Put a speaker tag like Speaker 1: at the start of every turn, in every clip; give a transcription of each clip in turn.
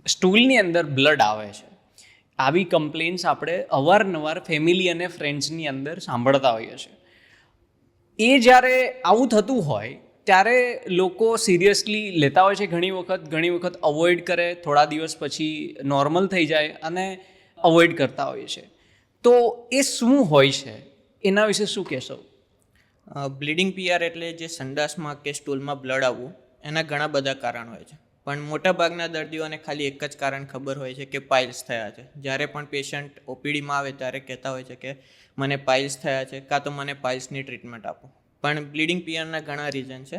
Speaker 1: સ્ટૂલની અંદર બ્લડ આવે છે. આવી કમ્પ્લેન્ટ્સ આપણે અવારનવાર ફેમિલી અને ફ્રેન્ડ્સની અંદર સાંભળતા હોઈએ છીએ. એ જ્યારે આવું થતું હોય ત્યારે લોકો સિરિયસલી લેતા હોય છે. ઘણી વખત અવોઇડ કરે, થોડા દિવસ પછી નોર્મલ થઈ જાય અને અવોઇડ કરતા હોઈએ છે. તો એ શું હોય છે, એના વિશે શું કહેશો?
Speaker 2: બ્લીડિંગ પીઆર એટલે જે સંડાસમાં કે સ્ટૂલમાં બ્લડ આવવું, એના ઘણા બધા કારણ હોય છે. પણ મોટાભાગના દર્દીઓને ખાલી એક જ કારણ ખબર હોય છે કે પાઇલ્સ થયા છે. જ્યારે પણ પેશન્ટ ઓપીડીમાં આવે ત્યારે કહેતા હોય છે કે મને પાઇલ્સ થયા છે, કાં તો મને પાઇલ્સની ટ્રીટમેન્ટ આપો. પણ બ્લીડિંગ પીઆરના ઘણા રીઝન છે.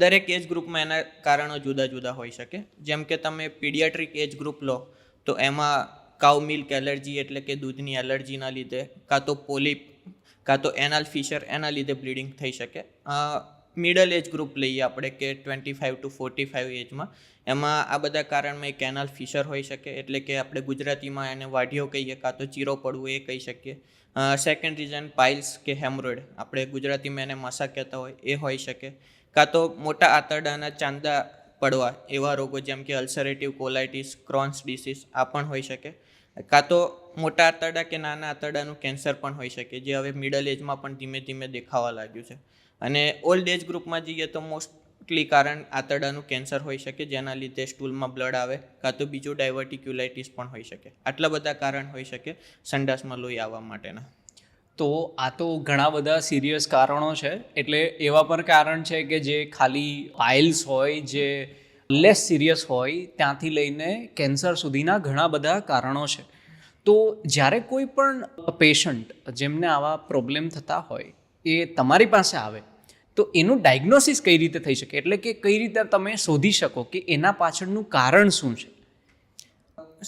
Speaker 2: દરેક એજ ગ્રુપમાં એના કારણો જુદા જુદા હોઈ શકે. જેમ કે તમે પીડિયાટ્રિક એજ ગ્રુપ લો તો એમાં કાઉ મિલ્ક એલર્જી એટલે કે દૂધની એલર્જીના લીધે, કાં તો પોલિપ, કાં તો એનાલ ફિશર, એના લીધે બ્લીડિંગ થઈ શકે. મિડલ એજ ગ્રુપ લઈએ આપણે કે 25 to 45 એજમાં, એમાં આ બધા કારણમાં એક એનાલ ફિશર હોઈ શકે, એટલે કે આપણે ગુજરાતીમાં એને વાઢિયો કહીએ, કાં તો ચીરો પડવું એ કહી શકીએ. સેકન્ડ રીઝન પાઇલ્સ કે હેમરોઇડ, આપણે ગુજરાતીમાં એને મસા કહેતા હોય, એ હોઈ શકે. કાં તો મોટા આંતરડાના ચાંદા પડવા, એવા રોગો જેમ કે અલ્સરેટિવ કોલાઇટિસ, ક્રોન્સ ડિસીઝ, આ પણ હોઈ શકે. કાં તો મોટા આંતરડા કે નાના આંતરડાનું કેન્સર પણ હોઈ શકે, જે હવે મિડલ એજમાં પણ ધીમે ધીમે દેખાવા લાગ્યું છે. અને ઓલ્ડ એજ ગ્રુપમાં જઈએ તો મોસ્ટલી કારણ આંતરડાનું કેન્સર હોઈ શકે, જેના લીધે સ્ટૂલમાં બ્લડ આવે, કાં તો બીજું ડાયવર્ટિક્યુલાઇટિસ પણ હોઈ શકે. આટલા બધા કારણ હોઈ શકે સંડાસમાં લોહી આવવા માટેના.
Speaker 1: તો આ તો ઘણા બધા સિરિયસ કારણો છે. એટલે એવા પણ કારણ છે કે જે ખાલી પાઇલ્સ હોય, જે લેસ સિરિયસ હોય, ત્યાંથી લઈને કેન્સર સુધીના ઘણા બધા કારણો છે. તો જ્યારે કોઈ પણ પેશન્ટ જેમને આવા પ્રોબ્લેમ થતા હોય એ તમારી પાસે આવે તો એનું ડાયગ્નોસિસ કઈ રીતે થઈ શકે? એટલે કે કઈ રીતે તમે શોધી શકો કે એના પાછળનું કારણ શું છે?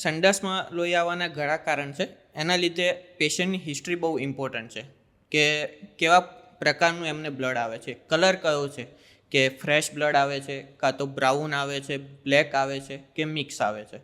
Speaker 2: સંડાસમાં લોહી આવવાના ઘણા કારણ છે. એના લીધે પેશન્ટની હિસ્ટ્રી બહુ ઇમ્પોર્ટન્ટ છે, કે કેવા પ્રકારનું એમને બ્લડ આવે છે, કલર કયો છે, કે ફ્રેશ બ્લડ આવે છે, કાં તો બ્રાઉન આવે છે, બ્લેક આવે છે, કે મિક્સ આવે છે.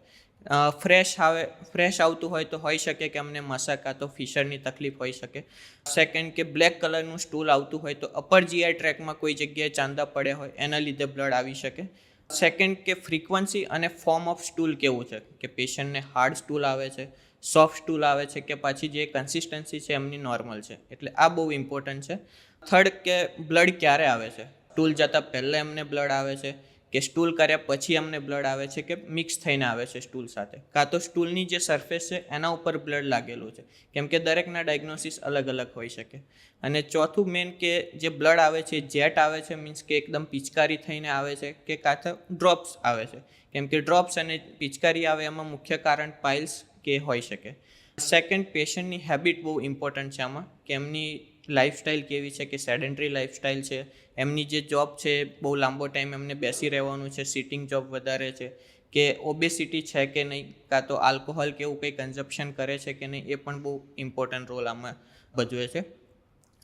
Speaker 2: ફ્રેશ આવતું હોય તો હોઈ શકે કે અમને મસા કાં તો ફિશરની તકલીફ હોઈ શકે. સેકન્ડ, કે બ્લેક કલરનું સ્ટૂલ આવતું હોય તો અપર જીઆઈ ટ્રેકમાં કોઈ જગ્યાએ ચાંદા પડ્યા હોય, એના લીધે બ્લડ આવી શકે. સેકન્ડ, કે ફ્રીક્વન્સી અને ફોર્મ ઓફ સ્ટૂલ કેવું છે, કે પેશન્ટને હાર્ડ સ્ટૂલ આવે છે, સોફ્ટ સ્ટૂલ આવે છે, કે પાછી જે કન્સિસ્ટન્સી છે એમની નોર્મલ છે. એટલે આ બહુ ઇમ્પોર્ટન્ટ છે. થર્ડ, કે બ્લડ ક્યારે આવે છે, સ્ટૂલ જતાં પહેલાં એમને બ્લડ આવે છે, કે સ્ટૂલ કર્યા પછી એમને બ્લડ આવે છે, કે મિક્સ થઈને આવે છે સ્ટૂલ સાથે, કાં તો સ્ટૂલની જે સરફેસ છે એના ઉપર બ્લડ લાગેલું છે. કેમ કે દરેકના ડાયગ્નોસિસ અલગ અલગ હોઈ શકે. અને ચોથું મેન, કે જે બ્લડ આવે છે જેટ આવે છે, મીન્સ કે એકદમ પિચકારી થઈને આવે છે, કે કાં તો ડ્રોપ્સ આવે છે. કેમ કે ડ્રોપ્સ અને પિચકારી આવે એમાં મુખ્ય કારણ પાઇલ્સ કે હોઈ શકે. સેકન્ડ, પેશન્ટની હેબિટ બહુ ઇમ્પોર્ટન્ટ છે આમાં, કે એમની લાઈફસ્ટાઈલ કેવી છે, કે સેડેન્ટરી લાઈફસ્ટાઈલ છે, એમની જે જોબ છે બહુ લાંબો ટાઈમ એમને બેસી રહેવાનું છે, સિટિંગ જોબ વધારે છે, કે ઓબેસિટી છે કે નહીં, કાં તો આલ્કોહોલ કે એવું કંઈ કન્ઝપ્શન કરે છે કે નહીં, એ પણ બહુ ઇમ્પોર્ટન્ટ રોલ આમાં ભજવે છે.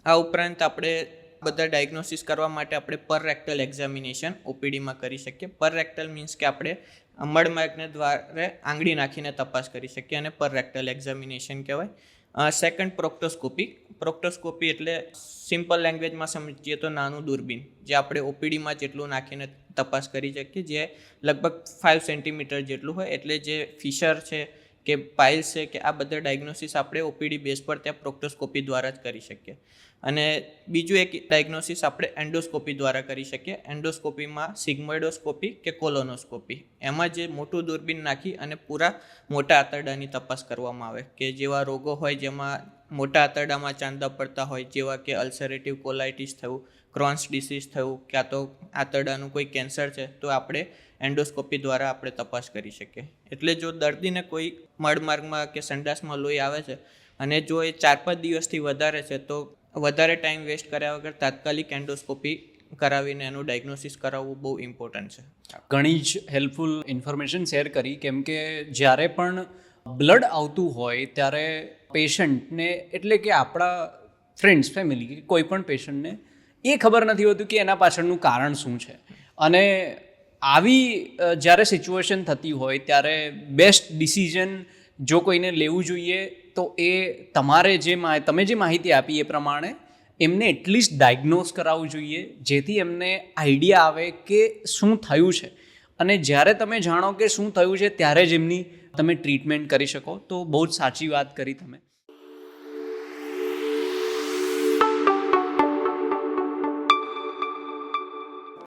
Speaker 2: આ ઉપરાંત આપણે બધા ડાયગ્નોસિસ કરવા માટે આપણે પર રેક્ટલ એક્ઝામિનેશન ઓપીડીમાં કરી શકીએ. પર રેક્ટલ મીન્સ કે આપણે મળમાર્ગને દ્વારે આંગળી નાખીને તપાસ કરી શકીએ, અને પર રેક્ટલ એક્ઝામિનેશન કહેવાય. સેકન્ડ, પ્રોક્ટોસ્કોપી એટલે સિમ્પલ લેંગ્વેજમાં સમજીએ તો નાનું દૂરબીન, જે આપણે ઓપીડીમાં જેટલું નાખીને તપાસ કરી શકીએ, જે લગભગ 5 સેન્ટીમીટર જેટલું હોય. એટલે જે ફિશર છે કે પાઇલ્સ છે કે આ બધા ડાયગ્નોસિસ આપણે ઓપીડી બેઝ પર ત્યાં પ્રોક્ટોસ્કોપી દ્વારા જ કરી શકીએ. અને બીજું એક ડાયગ્નોસિસ આપણે એન્ડોસ્કોપી દ્વારા કરી શકીએ. એન્ડોસ્કોપીમાં સિગ્મોઇડોસ્કોપી કે કોલોનોસ્કોપી, એમાં જે મોટું દૂરબીન નાખી અને પૂરા મોટા આંતરડાની તપાસ કરવામાં આવે, કે જેવા રોગો હોય જેમાં મોટા આંતરડામાં ચાંદા પડતા હોય, જેવા કે અલ્સરેટિવ કોલાઇટિસ થયું, ક્રોન્સ ડિસીઝ થયું, ક્યાં તો આંતરડાનું કોઈ કેન્સર છે, તો આપણે એન્ડોસ્કોપી દ્વારા આપણે તપાસ કરી શકીએ. એટલે જો દર્દીને કોઈ મળમાર્ગમાં કે સંડાસમાં લોહી આવે છે અને જો એ 4-5 દિવસથી વધારે છે, તો વધારે ટાઈમ વેસ્ટ કર્યા વગર તાત્કાલિક એન્ડોસ્કોપી કરાવીને એનું ડાયગ્નોસિસ કરાવવું બહુ ઇમ્પોર્ટન્ટ છે.
Speaker 1: ઘણી જ હેલ્પફુલ ઇન્ફોર્મેશન શેર કરી. કેમ કે જ્યારે પણ બ્લડ આવતું હોય ત્યારે પેશન્ટને, એટલે કે આપણા ફ્રેન્ડ્સ, ફેમિલી કે કોઈ પણ પેશન્ટને એ ખબર નથી હોતું કે એના પાછળનું કારણ શું છે. અને આવી જ્યારે સિચ્યુએશન થતી હોય ત્યારે બેસ્ટ ડિસિઝન જો કોઈને લેવું જોઈએ તો એ તમે જે માહિતી આપી એ પ્રમાણે એમને એટલીસ્ટ ડાયગ્નોઝ કરાવવું જોઈએ, જેથી એમને આઈડિયા આવે કે શું થયું છે અને જ્યારે તમે જાણો કે શું થયું છે ત્યારે જ એમની તમે ટ્રીટમેન્ટ કરી શકો. તો બહુ જ સાચી વાત કરી તમે.